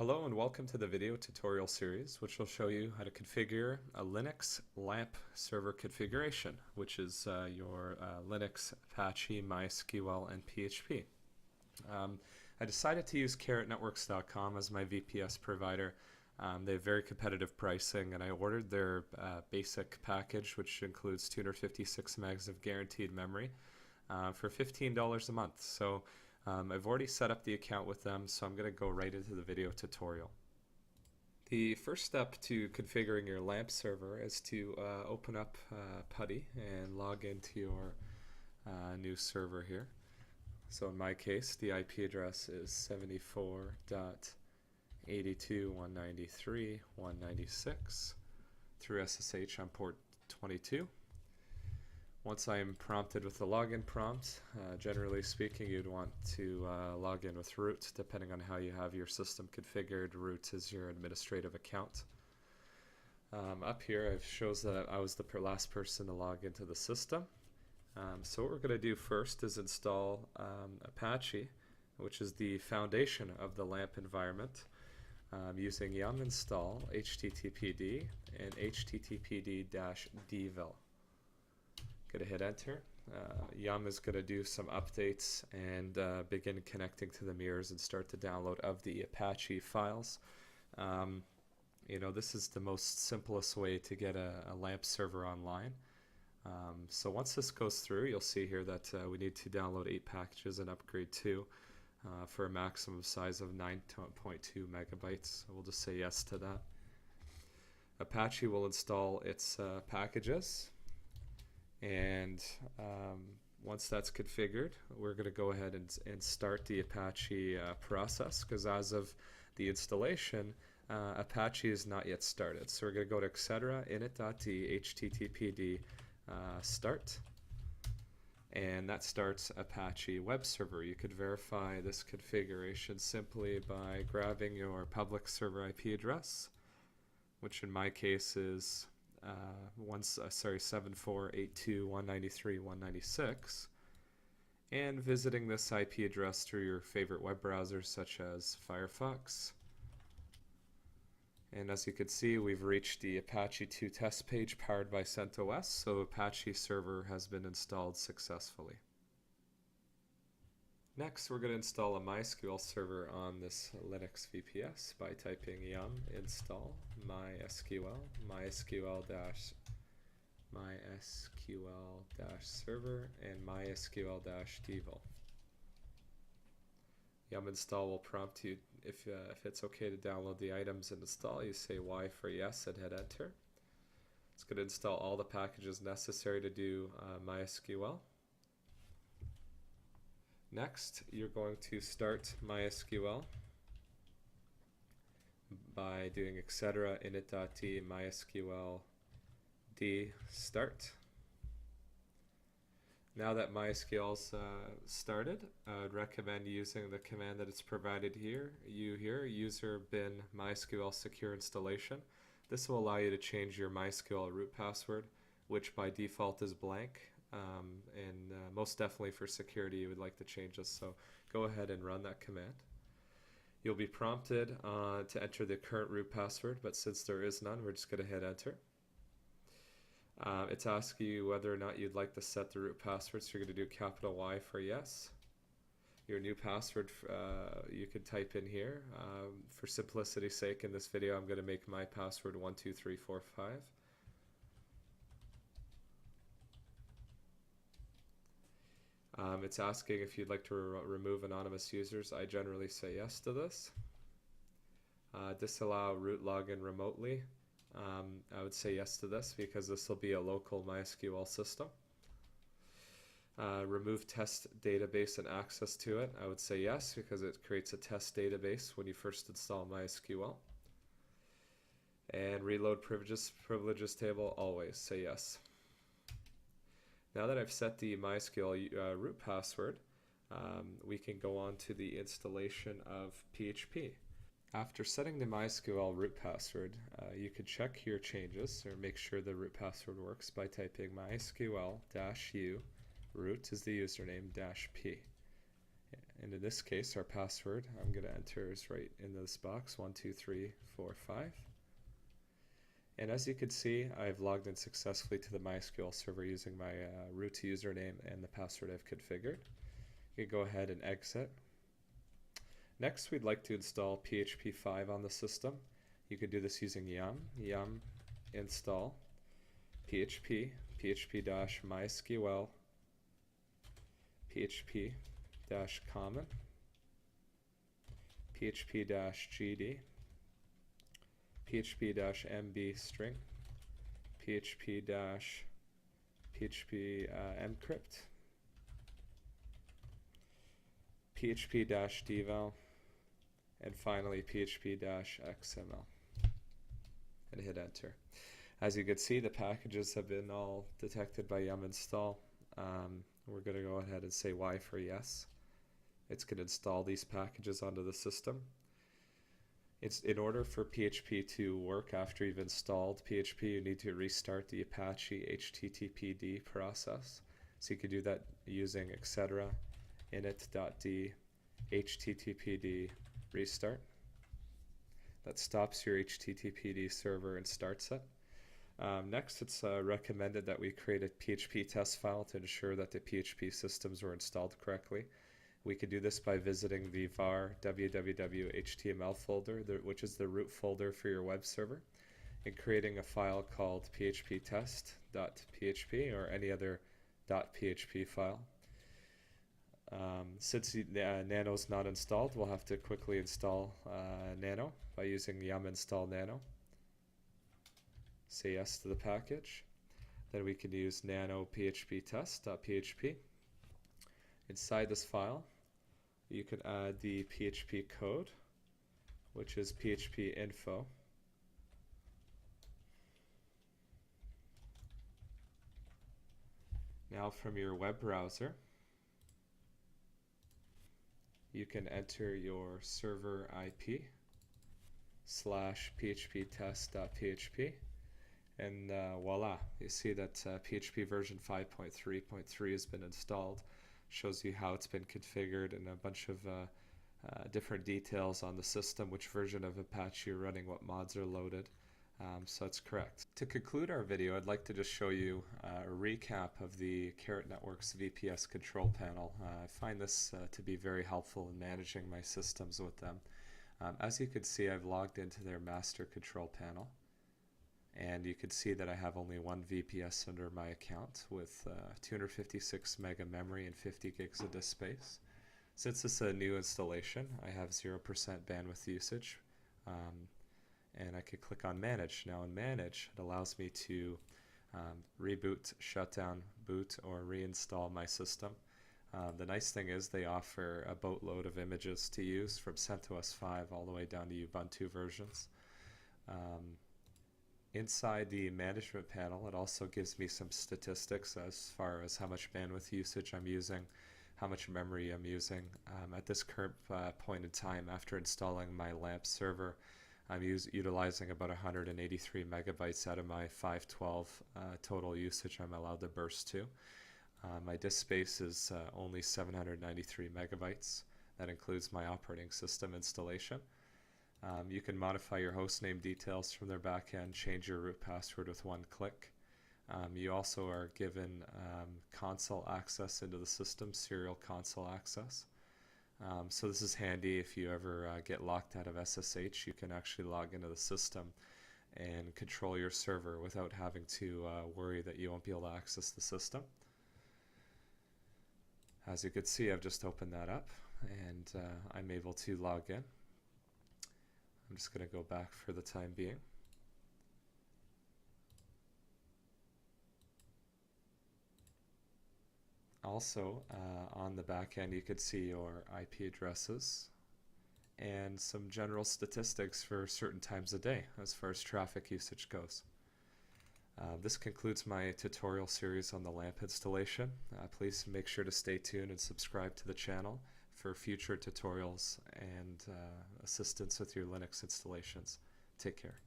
Hello and welcome to the video tutorial series, which will show you how to configure a Linux LAMP server configuration, which is your Linux, Apache, MySQL, and PHP. I decided to use carrotnetworks.com as my VPS provider. They have very competitive pricing, and I ordered their basic package, which includes 256 megs of guaranteed memory, for $15 a month. So I've already set up the account with them, so I'm going to go right into the video tutorial. The first step to configuring your LAMP server is to open up PuTTY and log into your new server here. So in my case, the IP address is 74.82.193.196 through SSH on port 22. Once I am prompted with the login prompt, generally speaking, you'd want to log in with root, depending on how you have your system configured. Root is your administrative account. Up here, it shows that I was the last person to log into the system. So what we're going to do first is install Apache, which is the foundation of the LAMP environment, using yum install httpd and httpd-dvel. Going to hit enter. Yum is going to do some updates and begin connecting to the mirrors and start the download of the Apache files. This is the most simplest way to get a LAMP server online. So once this goes through, you'll see here that we need to download 8 packages and upgrade 2 for a maximum size of 9.2 megabytes. We'll just say yes to that. Apache will install its packages. And once that's configured, we're going to go ahead and start the Apache process, because as of the installation, Apache is not yet started. So we're going to go to etc init.d httpd start, and that starts Apache web server. You could verify this configuration simply by grabbing your public server IP address, which in my case is 74.82.193.196, and visiting this IP address through your favorite web browsers such as Firefox. And as you can see, we've reached the Apache 2 test page powered by CentOS, so Apache server has been installed successfully. Next, we're going to install a MySQL server on this Linux VPS by typing yum install MySQL MySQL-server and MySQL-devel. Yum install will prompt you if it's okay to download the items and install. You say Y for yes and hit enter. It's going to install all the packages necessary to do MySQL. Next, you're going to start MySQL by doing etc init.d mysql-d start. Now that MySQL's started, I would recommend using the command that it's provided here, user bin MySQL secure installation. This will allow you to change your MySQL root password, which by default is blank. And most definitely for security you would like to change this, so go ahead and run that command. You'll be prompted to enter the current root password, but since there is none, we're just going to hit enter. It's asking you whether or not you'd like to set the root password, so you're going to do capital Y for yes. Your new password you can type in here. For simplicity's sake in this video, I'm going to make my password 12345. It's asking if you'd like to remove anonymous users. I generally say yes to this. Disallow root login remotely. I would say yes to this because this will be a local MySQL system. Remove test database and access to it. I would say yes because it creates a test database when you first install MySQL. And reload privileges table, always say yes. Now that I've set the MySQL root password, we can go on to the installation of PHP. After setting the MySQL root password, you can check your changes or make sure the root password works by typing mysql-u, root is the username, -p. And in this case, our password I'm going to enter is right in this box, 12345. And as you can see, I've logged in successfully to the MySQL server using my root username and the password I've configured. You can go ahead and exit. Next, we'd like to install PHP 5 on the system. You could do this using yum install php-mysql php-common php-gd php-mb string php-encrypt php-deval and finally php-xml, and hit enter. As you can see, the packages have been all detected by yum install. We're going to go ahead and say Y for yes. It's going to install these packages onto the system. In order for PHP to work after you've installed PHP, you need to restart the Apache HTTPD process. So you can do that using etc init.d httpd restart. That stops your HTTPD server and starts it. Next, it's recommended that we create a PHP test file to ensure that the PHP systems were installed correctly. We could do this by visiting the var www.html folder, which is the root folder for your web server, and creating a file called phptest.php or any other .php file. Since Nano is not installed, we'll have to quickly install Nano by using yum install nano. Say yes to the package. Then we can use nano phptest.php. Inside this file, you can add the PHP code, which is PHP info. Now from your web browser, you can enter your server IP /phptest.php, and voila, you see that PHP version 5.3.3 has been installed. Shows you how it's been configured and a bunch of different details on the system, which version of Apache you're running, what mods are loaded. So it's correct. To conclude our video, I'd like to just show you a recap of the Carrot Network's VPS control panel. I find this to be very helpful in managing my systems with them. As you can see, I've logged into their master control panel, and you can see that I have only one VPS under my account with 256 mega memory and 50 gigs of disk space. Since it's a new installation, I have 0% bandwidth usage. And I could click on Manage. Now in Manage, it allows me to reboot, shut down, boot, or reinstall my system. The nice thing is they offer a boatload of images to use from CentOS 5 all the way down to Ubuntu versions. Inside the management panel, it also gives me some statistics as far as how much bandwidth usage I'm using, how much memory I'm using. At this current point in time, after installing my LAMP server, I'm utilizing about 183 megabytes out of my 512 total usage I'm allowed to burst to. My disk space is only 793 megabytes. That includes my operating system installation. You can modify your hostname details from their backend, change your root password with one click. You also are given console access into the system, serial console access. So this is handy if you ever get locked out of SSH. You can actually log into the system and control your server without having to worry that you won't be able to access the system. As you can see, I've just opened that up and I'm able to log in. I'm just going to go back for the time being. Also, on the back end, you could see your IP addresses and some general statistics for certain times of day as far as traffic usage goes. This concludes my tutorial series on the LAMP installation. Please make sure to stay tuned and subscribe to the channel for future tutorials and assistance with your Linux installations. Take care.